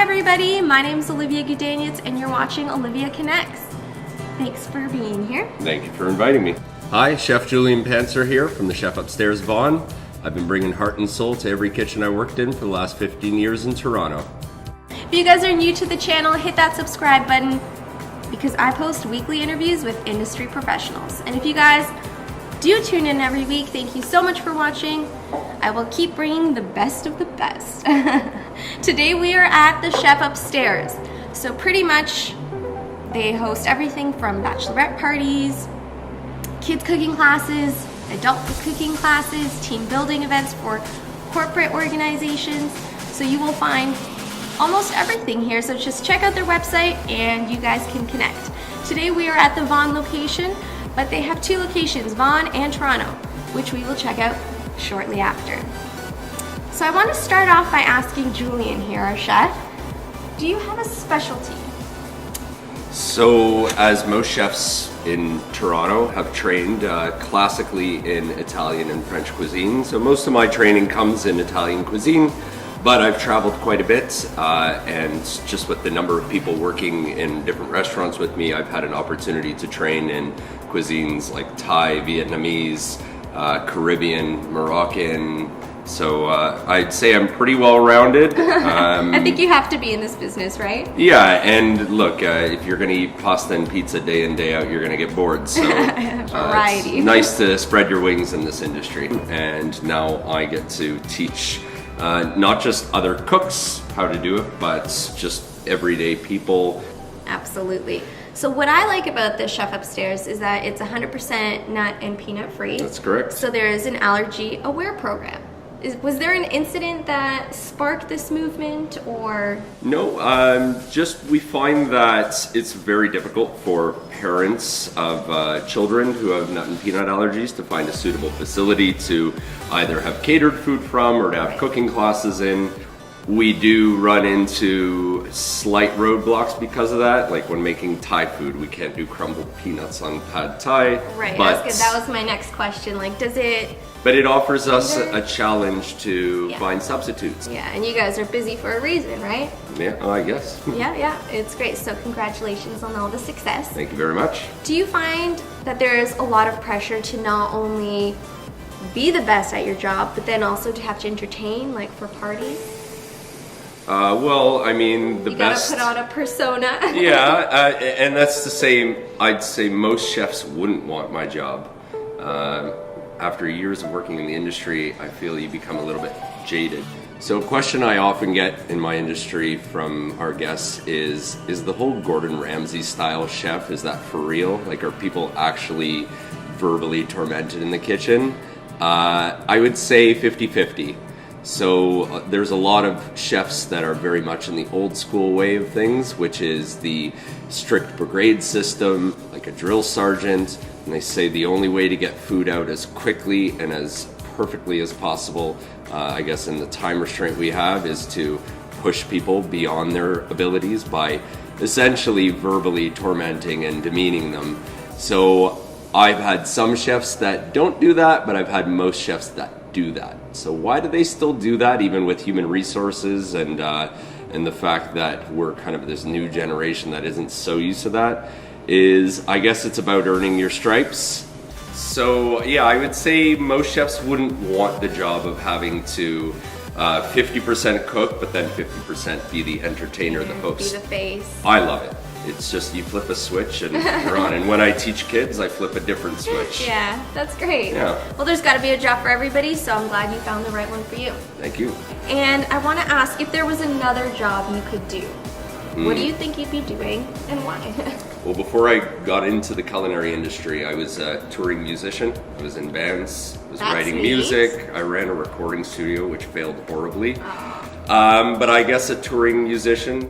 everybody, my name is Olivia Gudaniec and you're watching Olivia Connects. Thanks for being here. Thank you for inviting me. Hi, Chef Julian Pantzer here from the Chef Upstairs Vaughan. I've been bringing heart and soul to every kitchen I worked in for the last 15 years in Toronto. If you guys are new to the channel, hit that subscribe button because I post weekly interviews with industry professionals. And if you guys do tune in every week, thank you so much for watching. I will keep bringing the best of the best. Today we are at the Chef Upstairs. So pretty much they host everything from bachelorette parties, kids cooking classes, adult cooking classes, team building events for corporate organizations. So you will find almost everything here. So just check out their website and you guys can connect. Today we are at the Vaughan location, but they have two locations, Vaughan and Toronto, which we will check out shortly after. So I want to start off by asking Julian here, our chef, do you have a specialty? So, as most chefs in Toronto have trained classically in Italian and French cuisine. So most of my training comes in Italian cuisine, but I've traveled quite a bit and just with the number of people working in different restaurants with me, I've had an opportunity to train in cuisines like Thai, Vietnamese, Caribbean, Moroccan. So I'd say I'm pretty well-rounded. I think you have to be in this business, right? Yeah, and look, if you're going to eat pasta and pizza day in, day out, you're going to get bored. So variety. It's nice to spread your wings in this industry. And now I get to teach not just other cooks how to do it, but just everyday people. Absolutely. So what I like about the Chef Upstairs is that it's 100% nut and peanut free. That's correct. So there is an allergy aware program. Was there an incident that sparked this movement or? No, just we find that it's very difficult for parents of children who have nut and peanut allergies to find a suitable facility to either have catered food from or to have cooking classes in. We do run into slight roadblocks because of that. Like when making Thai food, we can't do crumbled peanuts on pad Thai. Right, but that was my next question. Like, does it? But it offers us a challenge to find substitutes. Yeah, and you guys are busy for a reason, right? Yeah, I guess. Yeah, it's great. So congratulations on all the success. Thank you very much. Do you find that there's a lot of pressure to not only be the best at your job, but then also to have to entertain, like for parties? Well, I mean, the best. You gotta put on a persona. Yeah, and that's the same. I'd say most chefs wouldn't want my job. After years of working in the industry, I feel you become a little bit jaded. So a question I often get in my industry from our guests is the whole Gordon Ramsay style chef, is that for real? Like, are people actually verbally tormented in the kitchen? I would say 50-50. So there's a lot of chefs that are very much in the old school way of things, which is the strict brigade system, like a drill sergeant, and they say the only way to get food out as quickly and as perfectly as possible, I guess in the time restraint we have, is to push people beyond their abilities by essentially verbally tormenting and demeaning them. So I've had some chefs that don't do that, but I've had most chefs that do that. So why do they still do that, even with human resources and the fact that we're kind of this new generation that isn't so used to that? Is I guess it's about earning your stripes. So yeah, I would say most chefs wouldn't want the job of having to 50% cook, but then 50% be the entertainer, the host. Be the face. I love it. It's just you flip a switch and you're on. And when I teach kids, I flip a different switch. Yeah, that's great. Yeah. Well, there's got to be a job for everybody, so I'm glad you found the right one for you. Thank you. And I want to ask, if there was another job you could do, what do you think you'd be doing and why? Well, before I got into the culinary industry, I was a touring musician. I was in bands, I was writing music. I ran a recording studio, which failed horribly. But I guess a touring musician.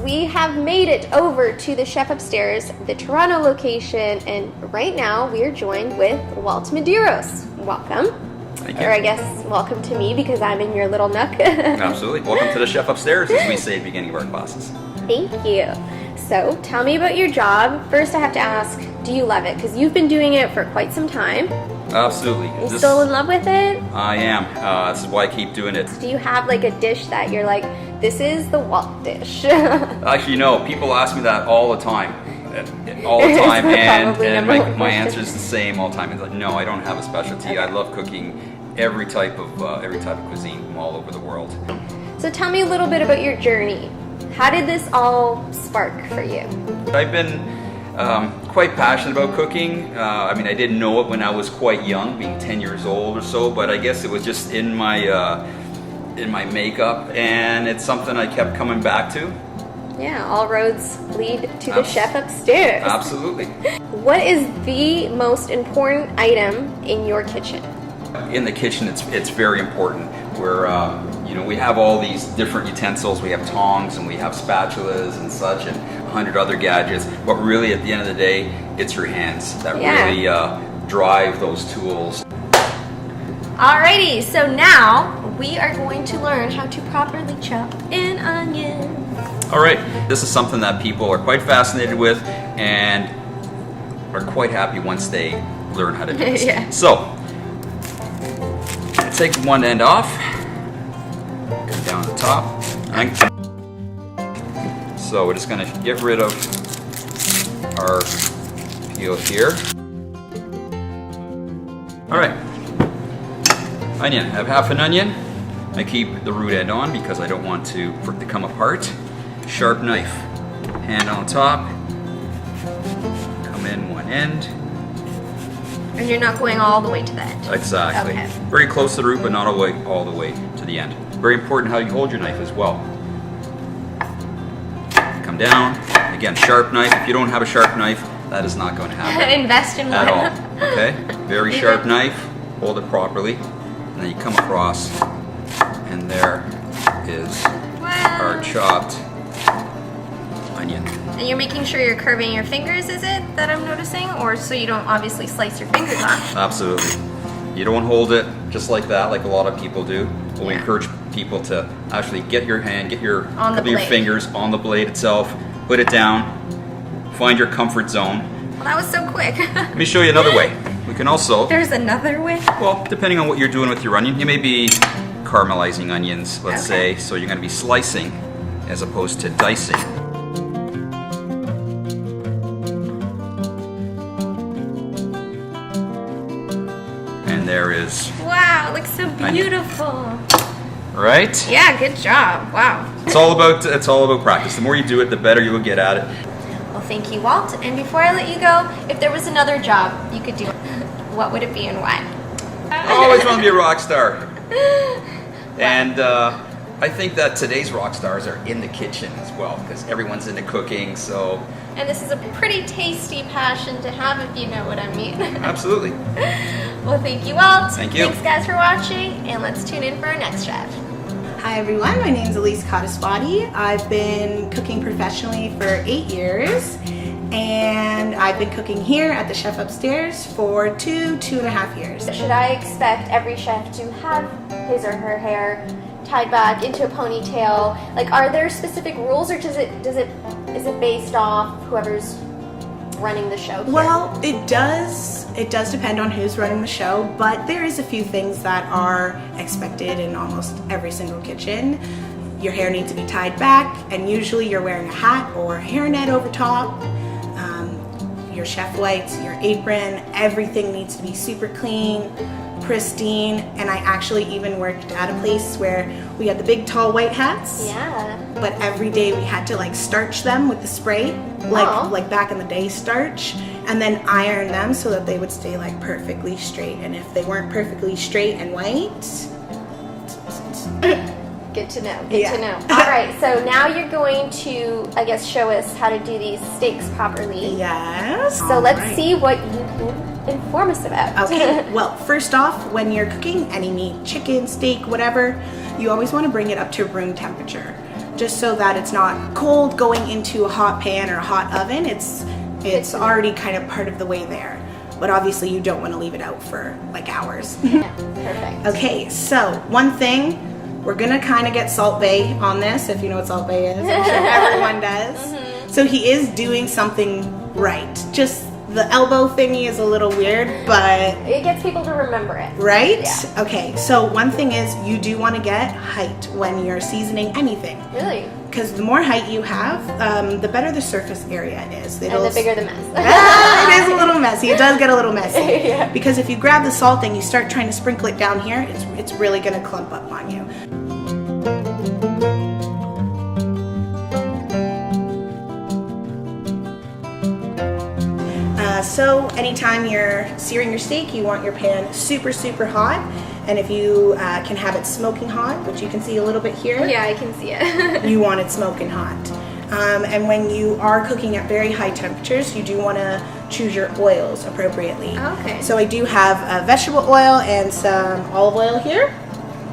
We have made it over to the Chef Upstairs, the Toronto location, and right now we are joined with Walt Medeiros. Welcome. Thank you. Or I guess welcome to me because I'm in your little nook. Absolutely. Welcome to the Chef Upstairs, as we say at the beginning of our classes. Thank you. So tell me about your job. First I have to ask, Do you love it? Because you've been doing it for quite some time. Absolutely. You still in love with it? I am. This is why I keep doing it. Do you have like a dish that you're like, this is the Walt dish? Actually, no. People ask me that all the time. All the time, and my answer is the same all the time. It's like, no, I don't have a specialty. Okay. I love cooking every type of cuisine from all over the world. So tell me a little bit about your journey. How did this all spark for you? I've been quite passionate about cooking. I mean, I didn't know it when I was quite young, being 10 years old or so, but I guess it was just in my makeup, and it's something I kept coming back to. Yeah, all roads lead to the chef upstairs. Absolutely. What is the most important item in your kitchen? In the kitchen, it's very important. Where you know, we have all these different utensils. We have tongs and we have spatulas and such, and 100 other gadgets. But really, at the end of the day, it's your hands that really drive those tools. Alrighty, so now we are going to learn how to properly chop an onion. All right, this is something that people are quite fascinated with and are quite happy once they learn how to do this. Yeah. So, take one end off, go down the top. So we're just gonna get rid of our peel here. All right, onion. I have half an onion. I keep the root end on because I don't want for it to come apart. Sharp knife, hand on top, come in one end. And you're not going all the way to the end. Exactly. Okay. Very close to the root, but not all the way to the end. Very important how you hold your knife as well. Come down. Again, sharp knife. If you don't have a sharp knife, that is not going to happen. Invest in at one. all. Okay? Very sharp knife. Hold it properly. And then you come across, and there is our chopped onion. And you're making sure you're curving your fingers, is it, that I'm noticing? Or so you don't obviously slice your fingers off? Absolutely. You don't hold it just like that, like a lot of people do. But we encourage people to actually get your hand, get your fingers on the blade itself, put it down, find your comfort zone. Well, that was so quick. Let me show you another way. We can also... There's another way? Well, depending on what you're doing with your onion, you may be caramelizing onions, let's say, so you're going to be slicing as opposed to dicing. And there is... Wow, it looks so beautiful. Right? Yeah, good job. Wow. It's all about practice. The more you do it, the better you will get at it. Well, thank you, Walt. And before I let you go, if there was another job you could do, what would it be and why? I always want to be a rock star. And I think that today's rock stars are in the kitchen as well, because everyone's into cooking, so... And this is a pretty tasty passion to have, if you know what I mean. Absolutely. Well, thank you, Walt. Thank you. Thanks, guys, for watching, and let's tune in for our next chef. Hi everyone, my name is Elise. I've been cooking professionally for 8 years, and I've been cooking here at the Chef Upstairs for 2.5 years. Should I expect every chef to have his or her hair tied back into a ponytail? Like, are there specific rules, or is it based off whoever's running the show here? Well, it does depend on who's running the show, but there is a few things that are expected in almost every single kitchen. Your hair needs to be tied back, and usually you're wearing a hat or a hairnet over top. Your chef whites, your apron, everything needs to be super clean, pristine. And I actually even worked at a place where we had the big tall white hats. Yeah. But every day we had to like starch them with the spray, like back in the day starch, and then iron them so that they would stay like perfectly straight. And if they weren't perfectly straight and white, Good to know. Good to know. All right, so now you're going to, I guess, show us how to do these steaks properly. yes. So let's see what you can inform us about. Okay, well, first off, when you're cooking any meat, chicken, steak, whatever, you always want to bring it up to room temperature, just so that it's not cold going into a hot pan or a hot oven. It's already kind of part of the way there. But obviously you don't want to leave it out for like hours. Yeah, perfect. Okay, so one thing, we're gonna kind of get Salt Bae on this, if you know what Salt Bae is. I'm sure everyone does. So he is doing something right. Just The elbow thingy is a little weird, but It gets people to remember it. right? Yeah. Okay, so one thing is you do want to get height when you're seasoning anything. Really? Because the more height you have, the better the surface area is. And the bigger the mess. It is a little messy. It does get a little messy. Yeah. Because if you grab the salt and you start trying to sprinkle it down here, it's really going to clump up on you. So anytime you're searing your steak, you want your pan super, super hot. And if you can have it smoking hot, which you can see a little bit here, Yeah, I can see it. you want it smoking hot. And when you are cooking at very high temperatures, you do want to choose your oils appropriately. Okay. So I do have vegetable oil and some olive oil here.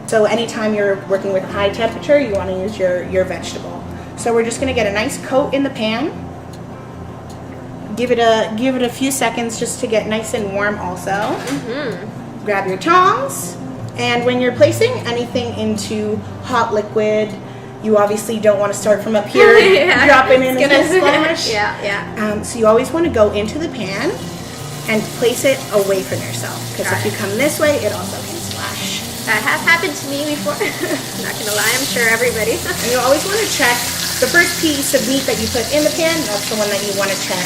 So anytime you're working with high temperature, you want to use your vegetable. So we're just going to get a nice coat in the pan. Give it a few seconds just to get nice and warm also. Mm-hmm. Grab your tongs, and when you're placing anything into hot liquid, you obviously don't want to start from up here, Yeah, dropping in it's and splash. Yeah. So you always want to go into the pan and place it away from yourself, because Got if you it. come this way, it also can splash. That has happened to me before. Not gonna lie, I'm sure everybody. And you always want to check the first piece of meat that you put in the pan. That's the one that you want to check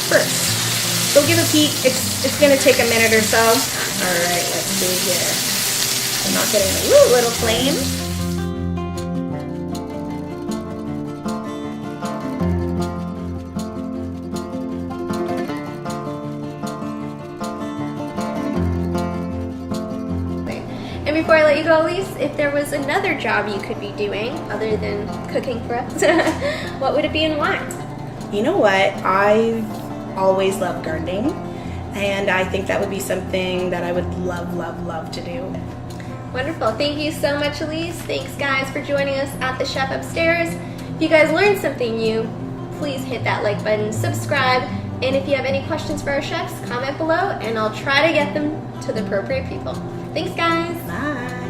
first. So give a peek. It's going to take a minute or so. All right, let's see here. I'm not getting a little flame. And before I let you go, Elise, if there was another job you could be doing other than cooking for us, what would it be and why? You know what? I've always loved gardening, and I think that would be something that I would love, love, love to do. Wonderful. Thank you so much, Elise. Thanks, guys, for joining us at the Chef Upstairs. If you guys learned something new, please hit that like button, subscribe, and if you have any questions for our chefs, comment below, and I'll try to get them to the appropriate people. Thanks, guys. Bye.